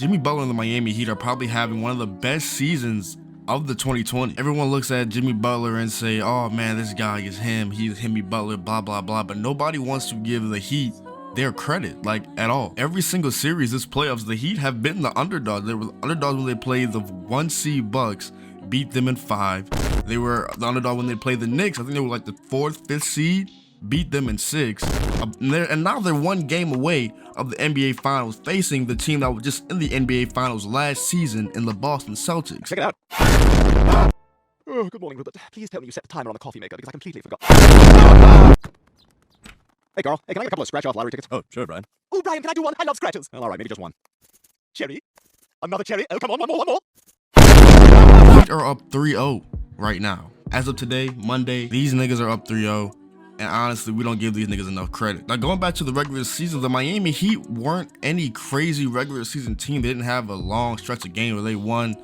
Jimmy Butler and the Miami Heat are probably having one of the best seasons of the 2020. Everyone looks at Jimmy Butler and say, oh man, this guy is him. He's Jimmy Butler, blah, blah, blah. But nobody wants to give the Heat their credit, like, at all. Every single series this playoffs, the Heat have been the underdogs. They were the underdogs when they played the 1 seed Bucks, beat them in 5. They were the underdog when they played the Knicks. I think they were like the 4th, 5th seed, beat them in 6. And now they're 1 game away of the NBA Finals, facing the team that was just in the NBA Finals last season in the Boston Celtics. Check it out. Oh, good morning, Rupert. Please tell me you set the timer on the coffee maker because I completely forgot. Hey, Carl. Hey, can I get a couple of scratch-off lottery tickets? Oh, sure, Brian. Oh, Brian, can I do one? I love scratches. Well, all right, maybe just one. Cherry. Another cherry. Oh, come on, one more. Heat are up 3-0 right now. As of today, Monday, these niggas are up 3-0. And honestly, we don't give these niggas enough credit. Now, going back to the regular season, the Miami Heat weren't any crazy regular season team. They didn't have a long stretch of games where they won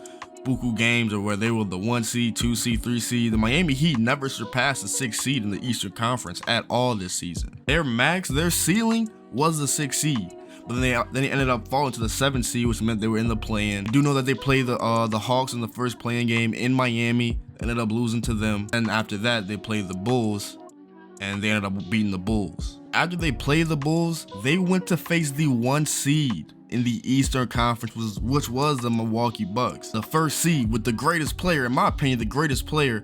buku games or where they were the 1 seed, 2 seed, 3 seed. The Miami Heat never surpassed the 6th seed in the Eastern Conference at all this season. Their ceiling was the 6th seed. But then they ended up falling to the 7th seed, which meant they were in the play-in. You do know that they played the Hawks in the first play-in game in Miami, ended up losing to them. And after that, they played the Bulls, and they ended up beating the Bulls. After they played the Bulls, they went to face the 1 seed in the Eastern Conference, which was the Milwaukee Bucks. The 1st seed with the greatest player, in my opinion, the greatest player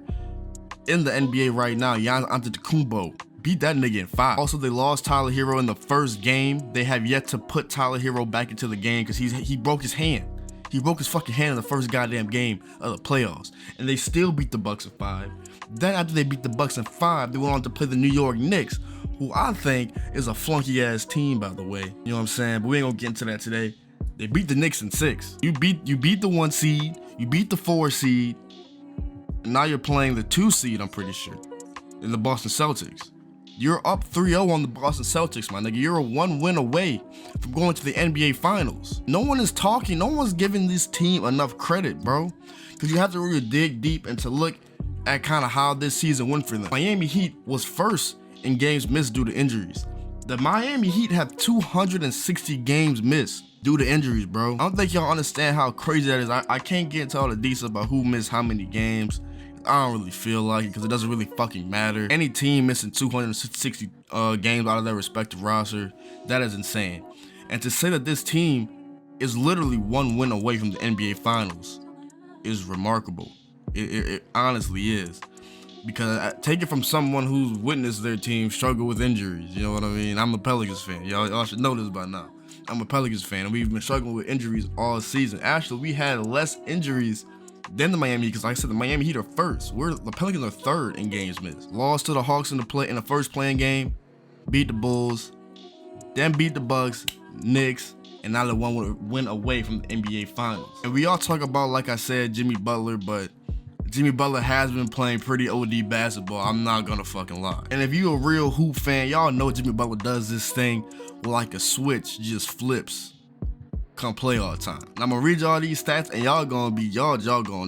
in the NBA right now, Giannis Antetokounmpo. Beat that nigga in 5. Also, they lost Tyler Hero in the first game. They have yet to put Tyler Hero back into the game because he broke his hand. He broke his fucking hand in the first goddamn game of the playoffs. And they still beat the Bucks in 5. Then after they beat the Bucks in 5, they went on to play the New York Knicks, who I think is a flunky ass team, by the way. You know what I'm saying? But we ain't gonna get into that today. They beat the Knicks in 6. You beat the 1 seed, you beat the 4 seed, and now you're playing the 2 seed, I'm pretty sure, in the Boston Celtics. You're up 3-0 on the Boston Celtics, my nigga. You're a 1 win away from going to the NBA Finals. No one is talking, no one's giving this team enough credit, bro. Because you have to really dig deep and to look at kind of how this season went for them. Miami Heat was first in games missed due to injuries. The Miami Heat have 260 games missed due to injuries, bro. I don't think y'all understand how crazy that is. I can't get into all the details about who missed how many games. I don't really feel like it because it doesn't really fucking matter. Any team missing 260 games out of their respective roster, that is insane. And to say that this team is literally 1 win away from the NBA Finals is remarkable. It honestly is. Because I take it from someone who's witnessed their team struggle with injuries. You know what I mean? I'm a Pelicans fan. Y'all should know this by now. I'm a Pelicans fan, and we've been struggling with injuries all season. Actually, we had less injuries than the Miami Heat, because like I said, the Miami Heat are first. The Pelicans are 3rd in games missed. Lost to the Hawks in the first playing game, beat the Bulls, then beat the Bucks, Knicks, and now they're 1 win away from the NBA Finals. And we all talk about, like I said, Jimmy Butler, but Jimmy Butler has been playing pretty OD basketball, I'm not gonna fucking lie. And if you a real hoop fan, y'all know Jimmy Butler does this thing like a switch, just flips come playoff time. And I'm gonna read y'all these stats, and y'all gonna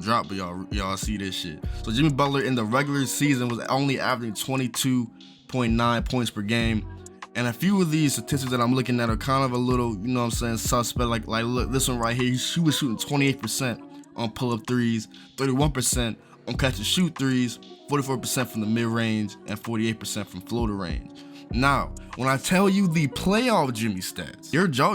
drop, but y'all see this shit. So Jimmy Butler in the regular season was only averaging 22.9 points per game. And a few of these statistics that I'm looking at are kind of a little, you know what I'm saying, suspect. Like look, this one right here, he was shooting 28% on pull-up threes, 31% on catch-and-shoot threes, 44% from the mid-range, and 48% from floater range. Now, when I tell you the playoff Jimmy stats, your jaw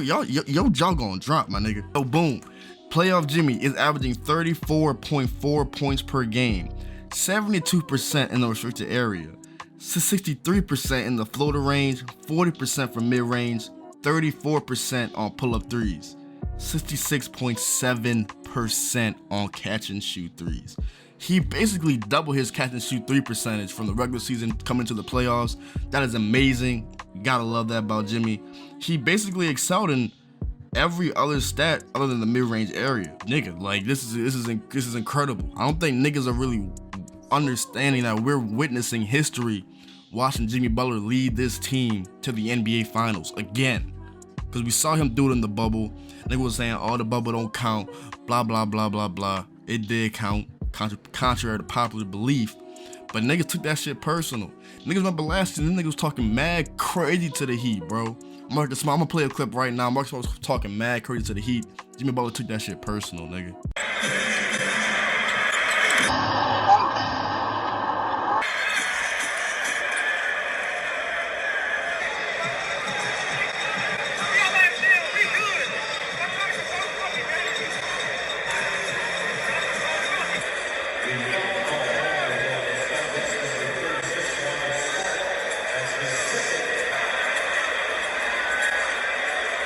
gonna drop, my nigga. So boom, playoff Jimmy is averaging 34.4 points per game, 72% in the restricted area, 63% in the floater range, 40% from mid-range, 34% on pull-up threes, 66.7% on catch and shoot threes. He basically doubled his catch and shoot 3 percentage from the regular season coming to the playoffs. That is amazing. You gotta love that about Jimmy. He basically excelled in every other stat other than the mid-range area. Nigga, like this is incredible. I don't think niggas are really understanding that we're witnessing history watching Jimmy Butler lead this team to the NBA Finals again. Because we saw him do it in the bubble. Nigga was saying, oh, the bubble don't count, blah, blah, blah, blah, blah. It did count, contrary to popular belief. But niggas took that shit personal. Niggas remember last season, niggas was talking mad crazy to the Heat, bro. I'm gonna play a clip right now. Marcus was talking mad crazy to the Heat Jimmy Butler took that shit personal, nigga.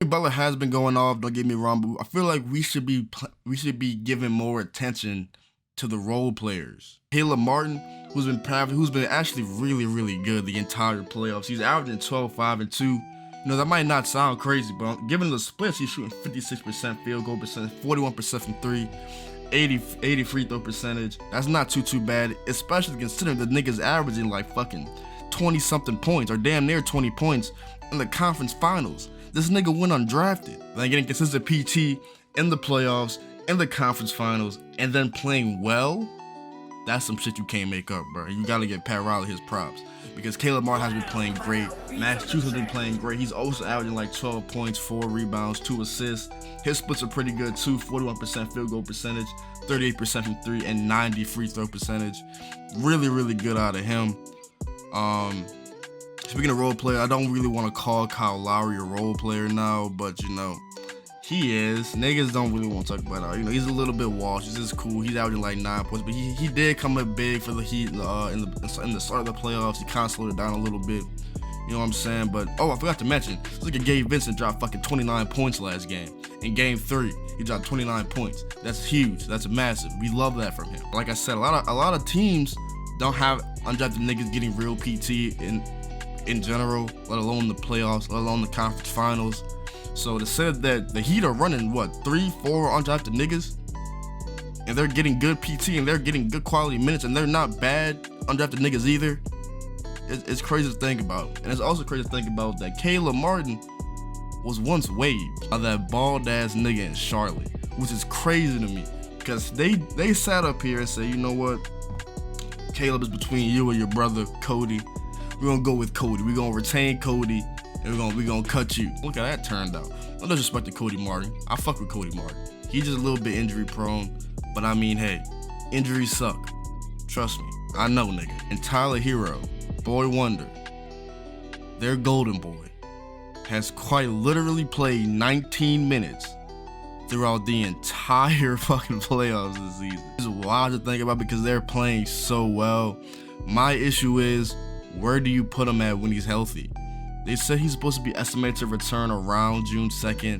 Butler has been going off, don't get me wrong, but I feel like we should be giving more attention to the role players. Caleb Martin, who's been actually really good the entire playoffs. He's averaging 12, 5, and 2. You know, that might not sound crazy, but given the splits, he's shooting 56% field goal percentage, 41% from 3, 80 free throw percentage. That's not too bad, especially considering the nigga's averaging like fucking 20-something points, or damn near 20 points in the conference finals. This nigga went undrafted. Then getting consistent PT in the playoffs, in the conference finals, and then playing well. That's some shit you can't make up, bro. You gotta get Pat Riley his props. Because Caleb Martin has been playing great. Max Strus has been playing great. He's also averaging like 12 points, 4 rebounds, 2 assists. His splits are pretty good too. 41% field goal percentage, 38% from 3, and 90 free throw percentage. Really good out of him. Speaking of role player, I don't really want to call Kyle Lowry a role player now, but you know, he is. Niggas don't really want to talk about it. You know, he's a little bit washed. He's just cool. He's averaging like 9 points, but he did come up big for the Heat in the start of the playoffs. He kind of slowed it down a little bit. You know what I'm saying? But I forgot to mention, look at Gabe Vincent dropped fucking 29 points last game. In game 3, he dropped 29 points. That's huge. That's massive. We love that from him. Like I said, a lot of teams don't have undrafted niggas getting real PT in general, let alone the playoffs, let alone the conference finals. So to say that the Heat are running, 3, 4 undrafted niggas, and they're getting good PT and they're getting good quality minutes, and they're not bad undrafted niggas either, it's crazy to think about. And it's also crazy to think about that Caleb Martin was once waived by that bald ass nigga in Charlotte, which is crazy to me, because they sat up here and said, you know what, Caleb is between you and your brother Cody. We're gonna go with Cody. We're gonna retain Cody, and we're gonna cut you. Look how that turned out. No disrespect to Cody Martin. I fuck with Cody Martin. He's just a little bit injury prone, but I mean, hey, injuries suck. Trust me, I know, nigga. And Tyler Hero, Boy Wonder, their golden boy, has quite literally played 19 minutes throughout the entire fucking playoffs this season. It's wild to think about because they're playing so well. My issue is, where do you put him at when he's healthy? They said he's supposed to be estimated to return around June 2nd.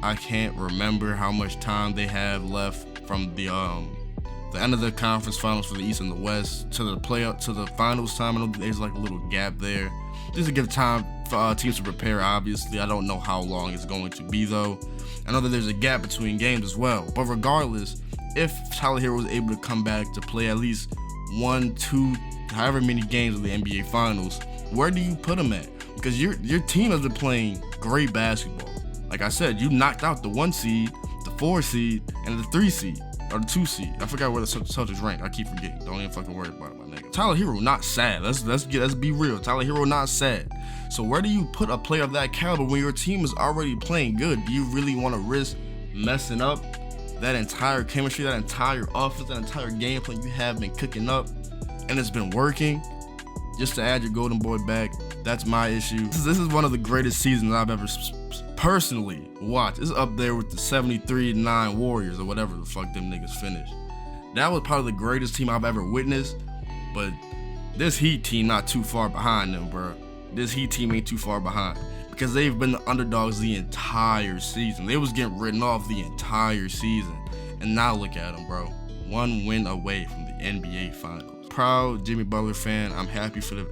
I can't remember how much time they have left from the end of the conference finals for the East and the West to the finals time. I know there's like a little gap there. Just to give time for teams to prepare, obviously. I don't know how long it's going to be though. I know that there's a gap between games as well. But regardless, if Tyler Hero was able to come back to play at least 1, 2, however many games of the NBA Finals, where do you put him at? Because your team has been playing great basketball. Like I said, you knocked out the 1 seed, the 4 seed, and the 3 seed, or the 2 seed. I forgot where the Celtics rank. I keep forgetting. Don't even fucking worry about it, my nigga. Tyler Hero not sad. Let's be real. Tyler Hero not sad. So where do you put a player of that caliber when your team is already playing good? Do you really want to risk messing up that entire chemistry, that entire offense, that entire game plan you have been cooking up, and it's been working, just to add your golden boy back? That's my issue. This is one of the greatest seasons I've ever personally watched. It's up there with the 73-9 Warriors or whatever the fuck them niggas finished. That was probably the greatest team I've ever witnessed, but this Heat team not too far behind them, bro. This Heat team ain't too far behind because they've been the underdogs the entire season. They was getting written off the entire season, and now look at them, bro. 1 win away from the NBA Finals. Proud Jimmy Butler fan. I'm happy for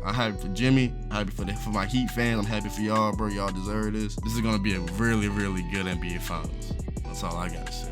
Jimmy. I'm happy for my Heat fans. I'm happy for y'all, bro. Y'all deserve this. This is gonna be a really good NBA Finals. That's all I gotta say.